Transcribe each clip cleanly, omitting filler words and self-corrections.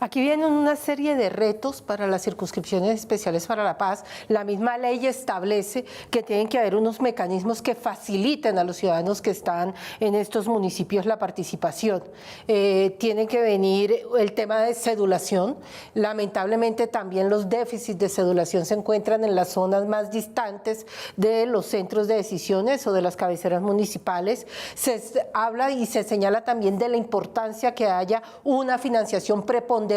Aquí vienen una serie de retos para las circunscripciones especiales para la paz. La misma ley establece que tienen que haber unos mecanismos que faciliten a los ciudadanos que están en estos municipios la participación. Tiene que venir el tema de cedulación. Lamentablemente también los déficits de cedulación se encuentran en las zonas más distantes de los centros de decisiones o de las cabeceras municipales. Se habla y se señala también de la importancia que haya una financiación preponderantemente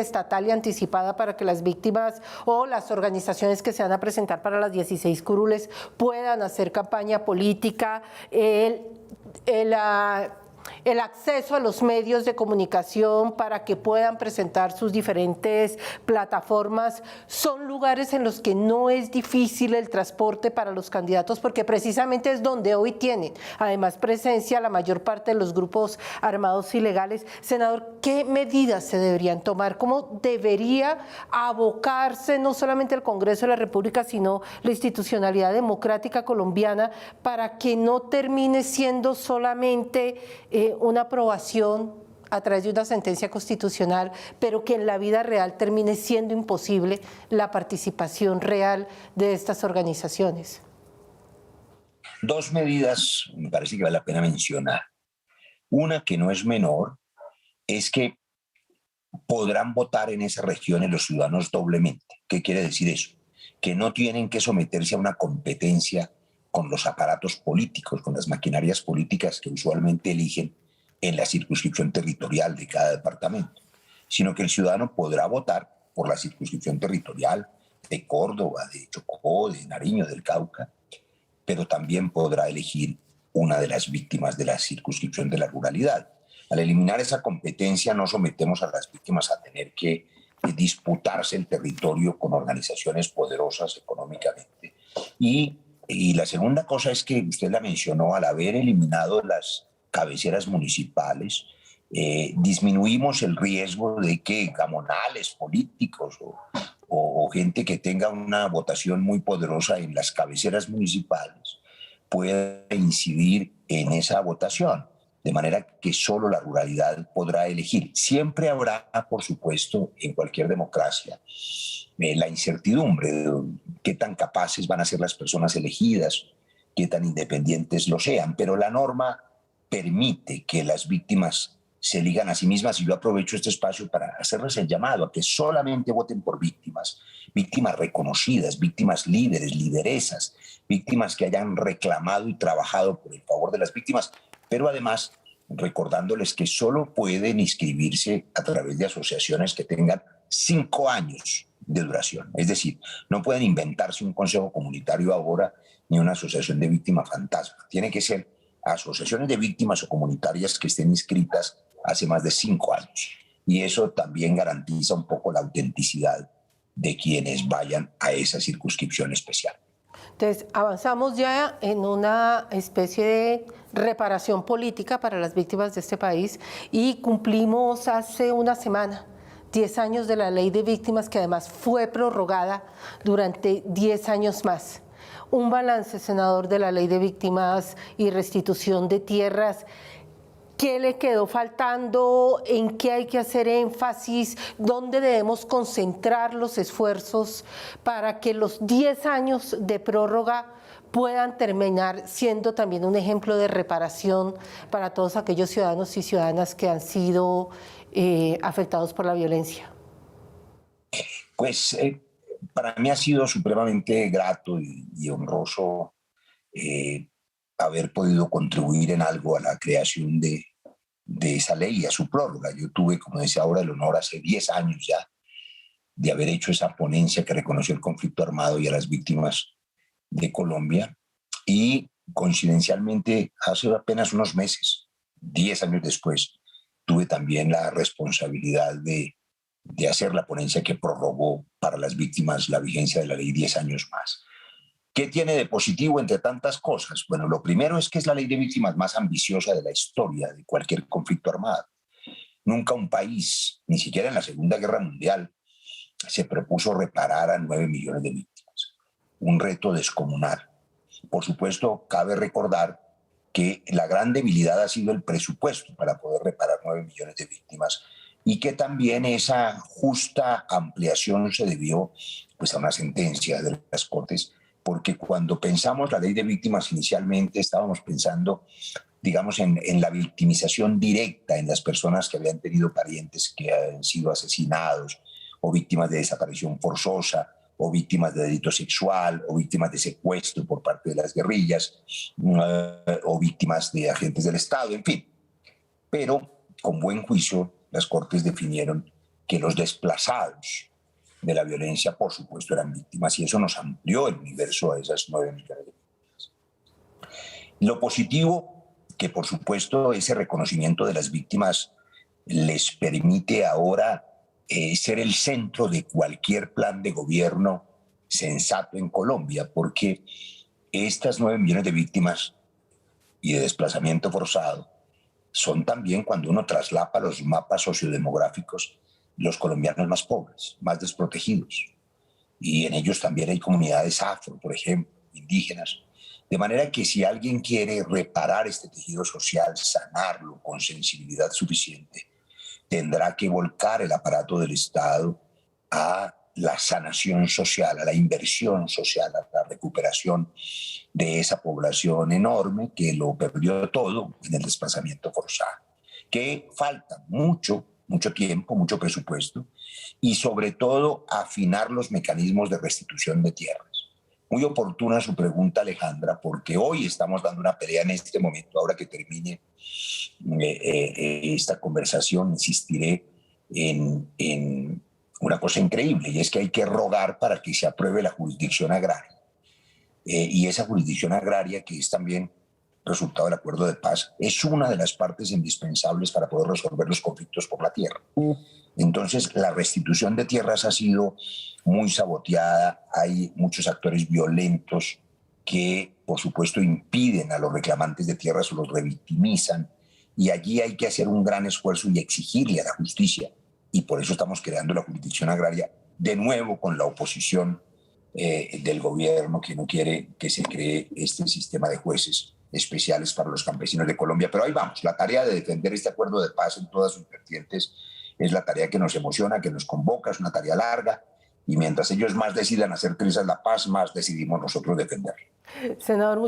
estatal y anticipada para que las víctimas o las organizaciones que se van a presentar para las 16 curules puedan hacer campaña política. El acceso a los medios de comunicación para que puedan presentar sus diferentes plataformas. Son lugares en los que no es difícil el transporte para los candidatos porque precisamente es donde hoy tienen además presencia la mayor parte de los grupos armados ilegales. Senador, ¿qué medidas se deberían tomar? ¿Cómo debería abocarse no solamente el Congreso de la República, sino la institucionalidad democrática colombiana para que no termine siendo solamente una aprobación a través de una sentencia constitucional, pero que en la vida real termine siendo imposible la participación real de estas organizaciones? Dos medidas me parece que vale la pena mencionar. Una que no es menor es que podrán votar en esas regiones los ciudadanos doblemente. ¿Qué quiere decir eso? Que no tienen que someterse a una competencia con los aparatos políticos, con las maquinarias políticas que usualmente eligen en la circunscripción territorial de cada departamento, sino que el ciudadano podrá votar por la circunscripción territorial de Córdoba, de Chocó, de Nariño, del Cauca, pero también podrá elegir una de las víctimas de la circunscripción de la ruralidad. Al eliminar esa competencia no sometemos a las víctimas a tener que disputarse el territorio con organizaciones poderosas económicamente. Y la segunda cosa es que usted la mencionó, al haber eliminado las cabeceras municipales, disminuimos el riesgo de que gamonales políticos o gente que tenga una votación muy poderosa en las cabeceras municipales pueda incidir en esa votación, de manera que solo la ruralidad podrá elegir. Siempre habrá, por supuesto, en cualquier democracia, la incertidumbre de qué tan capaces van a ser las personas elegidas, qué tan independientes lo sean, pero la norma permite que las víctimas se elijan a sí mismas, y yo aprovecho este espacio para hacerles el llamado a que solamente voten por víctimas, víctimas reconocidas, víctimas líderes, lideresas, víctimas que hayan reclamado y trabajado por el favor de las víctimas, pero además recordándoles que solo pueden inscribirse a través de asociaciones que tengan 5 años de duración. Es decir, no pueden inventarse un consejo comunitario ahora ni una asociación de víctimas fantasma. Tiene que ser asociaciones de víctimas o comunitarias que estén inscritas hace más de 5 años. Y eso también garantiza un poco la autenticidad de quienes vayan a esa circunscripción especial. Entonces, avanzamos ya en una especie de reparación política para las víctimas de este país y cumplimos hace una semana 10 años de la ley de víctimas, que además fue prorrogada durante 10 años más. Un balance, senador, de la ley de víctimas y restitución de tierras. ¿Qué le quedó faltando? ¿En qué hay que hacer énfasis? ¿Dónde debemos concentrar los esfuerzos para que los 10 años de prórroga puedan terminar siendo también un ejemplo de reparación para todos aquellos ciudadanos y ciudadanas que han sido afectados por la violencia? Pues para mí ha sido supremamente grato y honroso haber podido contribuir en algo a la creación de esa ley y a su prórroga. Yo tuve, como decía ahora, el honor hace 10 años ya de haber hecho esa ponencia que reconoció el conflicto armado y a las víctimas de Colombia, y coincidencialmente hace apenas unos meses, 10 años después, tuve también la responsabilidad de hacer la ponencia que prorrogó para las víctimas la vigencia de la ley 10 años más. ¿Qué tiene de positivo entre tantas cosas? Bueno, lo primero es que es la ley de víctimas más ambiciosa de la historia de cualquier conflicto armado. Nunca un país, ni siquiera en la Segunda Guerra Mundial, se propuso reparar a 9 millones de víctimas. Un reto descomunal. Por supuesto, cabe recordar que la gran debilidad ha sido el presupuesto para poder reparar 9 millones de víctimas y que también esa justa ampliación se debió pues, a una sentencia de las Cortes, porque cuando pensamos la ley de víctimas inicialmente estábamos pensando, digamos, en la victimización directa en las personas que habían tenido parientes que han sido asesinados o víctimas de desaparición forzosa o víctimas de delito sexual o víctimas de secuestro por parte de las guerrillas o víctimas de agentes del Estado, en fin. Pero con buen juicio las Cortes definieron que los desplazados de la violencia, por supuesto, eran víctimas y eso nos amplió el universo a esas 9 millones de víctimas. Lo positivo, que por supuesto ese reconocimiento de las víctimas les permite ahora ser el centro de cualquier plan de gobierno sensato en Colombia, porque estas 9 millones de víctimas y de desplazamiento forzado son también, cuando uno traslapa los mapas sociodemográficos, los colombianos más pobres, más desprotegidos. Y en ellos también hay comunidades afro, por ejemplo, indígenas. De manera que si alguien quiere reparar este tejido social, sanarlo con sensibilidad suficiente, tendrá que volcar el aparato del Estado a la sanación social, a la inversión social, a la recuperación de esa población enorme que lo perdió todo en el desplazamiento forzado. Que falta mucho tiempo, mucho presupuesto y sobre todo afinar los mecanismos de restitución de tierras. Muy oportuna su pregunta, Alejandra, porque hoy estamos dando una pelea en este momento, ahora que termine esta conversación, insistiré en una cosa increíble, y es que hay que rogar para que se apruebe la jurisdicción agraria. Y esa jurisdicción agraria, que es también resultado del acuerdo de paz, es una de las partes indispensables para poder resolver los conflictos por la tierra. Entonces, la restitución de tierras ha sido muy saboteada, hay muchos actores violentos que, por supuesto, impiden a los reclamantes de tierras o los revictimizan, y allí hay que hacer un gran esfuerzo y exigirle a la justicia, y por eso estamos creando la jurisdicción agraria, de nuevo con la oposición del gobierno que no quiere que se cree este sistema de jueces especiales para los campesinos de Colombia. Pero ahí vamos, la tarea de defender este acuerdo de paz en todas sus vertientes es la tarea que nos emociona, que nos convoca, es una tarea larga, y mientras ellos más decidan hacer trizas la paz, más decidimos nosotros defenderla. Senador,